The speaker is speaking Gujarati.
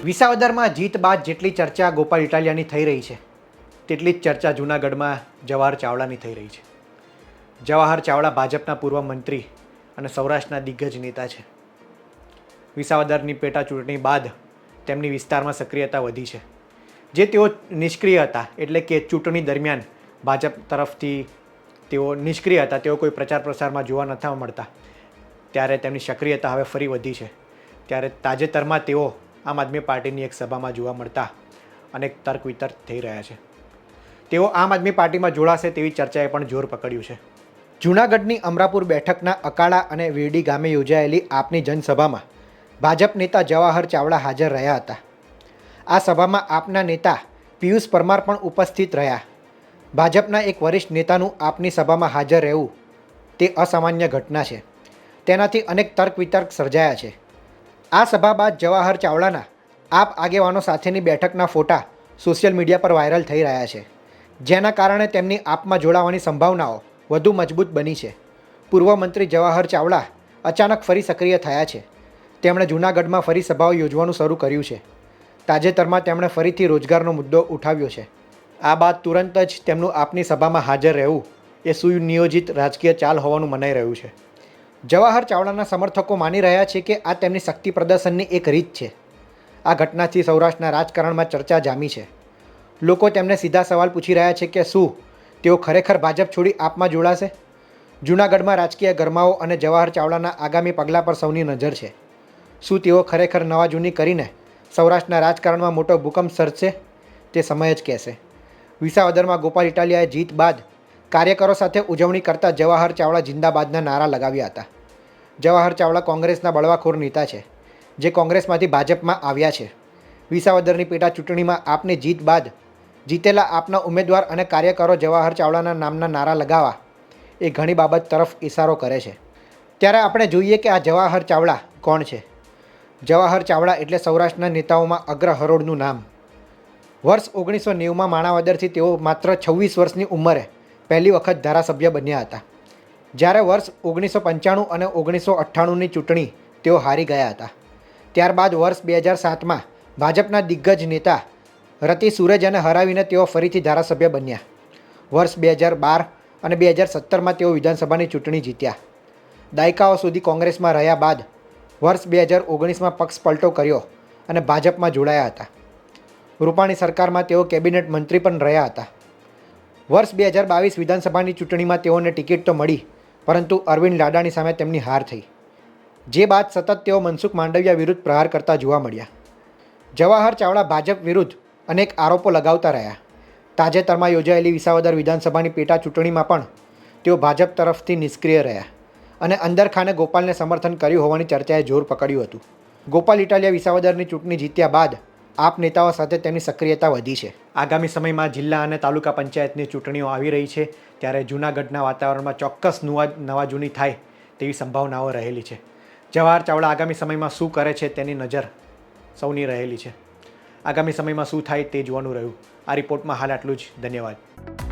વિસાવદરમાં જીત બાદ જેટલી ચર્ચા ગોપાલ ઇટાલિયાની થઈ રહી છે તેટલી જ ચર્ચા જૂનાગઢમાં જવાહર ચાવડાની થઈ રહી છે. જવાહર ચાવડા ભાજપના પૂર્વ મંત્રી અને સૌરાષ્ટ્રના દિગ્ગજ નેતા છે. વિસાવદરની પેટા ચૂંટણી બાદ તેમની વિસ્તારમાં સક્રિયતા વધી છે. જે તેઓ નિષ્ક્રિય હતા, એટલે કે ચૂંટણી દરમિયાન ભાજપ તરફથી તેઓ નિષ્ક્રિય હતા, તેઓ કોઈ પ્રચાર પ્રસારમાં જોવા નહોતા મળતા, ત્યારે તેમની સક્રિયતા હવે ફરી વધી છે. ત્યારે તાજેતરમાં તેઓ આમ આદમી પાર્ટીની એક સભામાં જોવા મળતા અનેક તર્ક વિતર્ક થઈ રહ્યા છે. તેઓ આમ આદમી પાર્ટીમાં જોડાશે તેવી ચર્ચાએ પણ જોર પકડ્યું છે. જૂનાગઢની અમરાપુર બેઠકના અકાળા અને વીરડી ગામે યોજાયેલી આપની જનસભામાં ભાજપ નેતા જવાહર ચાવડા હાજર રહ્યા હતા. આ સભામાં આપના નેતા પિયુષ પરમાર પણ ઉપસ્થિત રહ્યા. ભાજપના એક વરિષ્ઠ નેતાનું આપની સભામાં હાજર રહેવું તે અસામાન્ય ઘટના છે. તેનાથી અનેક તર્ક વિતર્ક સર્જાયા છે. આ સભા બાદ જવાહર ચાવડાના આપ આગેવાનો સાથેની બેઠકના ફોટા સોશિયલ મીડિયા પર વાયરલ થઈ રહ્યા છે, જેના કારણે તેમની આપમાં જોડાવાની સંભાવનાઓ વધુ મજબૂત બની છે. પૂર્વ મંત્રી જવાહર ચાવડા અચાનક ફરી સક્રિય થયા છે. તેમણે જૂનાગઢમાં ફરી સભાઓ યોજવાનું શરૂ કર્યું છે. તાજેતરમાં તેમણે ફરીથી રોજગારનો મુદ્દો ઉઠાવ્યો છે. આ બાદ તુરંત જ તેમનું આપની સભામાં હાજર રહેવું એ સુનિયોજિત રાજકીય ચાલ હોવાનું મનાઈ રહ્યું છે. જવાહર ચાવડાના સમર્થકો માની રહ્યા છે કે આ તેમની શક્તિ પ્રદર્શનની એક રીત છે. આ ઘટનાથી સૌરાષ્ટ્રના રાજકારણમાં ચર્ચા જામી છે. લોકો તેમને સીધા સવાલ પૂછી રહ્યા છે કે શું તેઓ ખરેખર ભાજપ છોડી આપમાં જોડાશે? જૂનાગઢમાં રાજકીય ગરમાવો અને જવાહર ચાવડાના આગામી પગલાં પર સૌની નજર છે. શું તેઓ ખરેખર નવા જૂની કરીને સૌરાષ્ટ્રના રાજકારણમાં મોટો ભૂકંપ સર્જશે? તે સમય જ કહેશે. વિસાવદરમાં ગોપાલ ઇટાલિયાએ જીત બાદ કાર્યકરો સાથે ઉજવણી કરતા જવાહર ચાવડા જિંદાબાદના નારા લગાવ્યા હતા. જવાહર ચાવડા કોંગ્રેસના બળવાખોર નેતા છે, જે કોંગ્રેસમાંથી ભાજપમાં આવ્યા છે. વિસાવદરની પેટા ચૂંટણીમાં આપની જીત બાદ જીતેલા આપના ઉમેદવાર અને કાર્યકરો જવાહર ચાવડાના નામના નારા લગાવવા એ ઘણી બાબત તરફ ઇશારો કરે છે. ત્યારે આપણે જોઈએ કે આ જવાહર ચાવડા કોણ છે. જવાહર ચાવડા એટલે સૌરાષ્ટ્રના નેતાઓમાં અગ્ર હરોળનું નામ. વર્ષ 1990માં માણાવદરથી તેઓ માત્ર 26 વર્ષની ઉંમરે પહેલી વખત ધારાસભ્ય બન્યા હતા. જ્યારે વર્ષ 1995 અને 1998ની ચૂંટણી તેઓ હારી ગયા હતા. ત્યારબાદ વર્ષ 2007માં ભાજપના દિગ્ગજ નેતા રતિ સુરેજાને હરાવીને તેઓ ફરીથી ધારાસભ્ય બન્યા. વર્ષ 2012 અને 2017માં તેઓ વિધાનસભાની ચૂંટણી જીત્યા. દાયકાઓ સુધી કોંગ્રેસમાં રહ્યા બાદ વર્ષ 2019માં પક્ષ પલટો કર્યો અને ભાજપમાં જોડાયા હતા. રૂપાણી સરકારમાં તેઓ કેબિનેટ મંત્રી પણ રહ્યા હતા. વર્ષ 2022 વિધાનસભાની ચૂંટણીમાં તેઓને ટિકિટ તો મળી, પરંતુ અરવિંદ લાડાણી સામે તેમની હાર થઈ. જે બાદ સતત તેઓ મનસુખ માંડવિયા વિરુદ્ધ પ્રહાર કરતા જોવા મળ્યા. જવાહર ચાવડા ભાજપ વિરુદ્ધ અનેક આરોપો લગાવતા રહ્યા. તાજેતરમાં યોજાયેલી વિસાવદર વિધાનસભાની પેટા ચૂંટણીમાં પણ તેઓ ભાજપ તરફથી નિષ્ક્રિય રહ્યા અને અંદરખાને ગોપાલને સમર્થન કર્યું હોવાની ચર્ચાએ જોર પકડ્યું હતું. ગોપાલ ઇટાલિયા વિસાવદરની ચૂંટણી જીત્યા બાદ આપ નેતાઓ સાથે તેમની સક્રિયતા વધી છે. આગામી સમયમાં જિલ્લા અને તાલુકા પંચાયતની ચૂંટણીઓ આવી રહી છે, ત્યારે જૂનાગઢના વાતાવરણમાં ચોક્કસ નવા જૂની થાય તેવી સંભાવનાઓ રહેલી છે. જવાહર ચાવડા આગામી સમયમાં શું કરે છે તેની નજર સૌની રહેલી છે. આગામી સમયમાં શું થાય તે જોવાનું રહ્યું. આ રિપોર્ટમાં હાલ આટલું જ. ધન્યવાદ.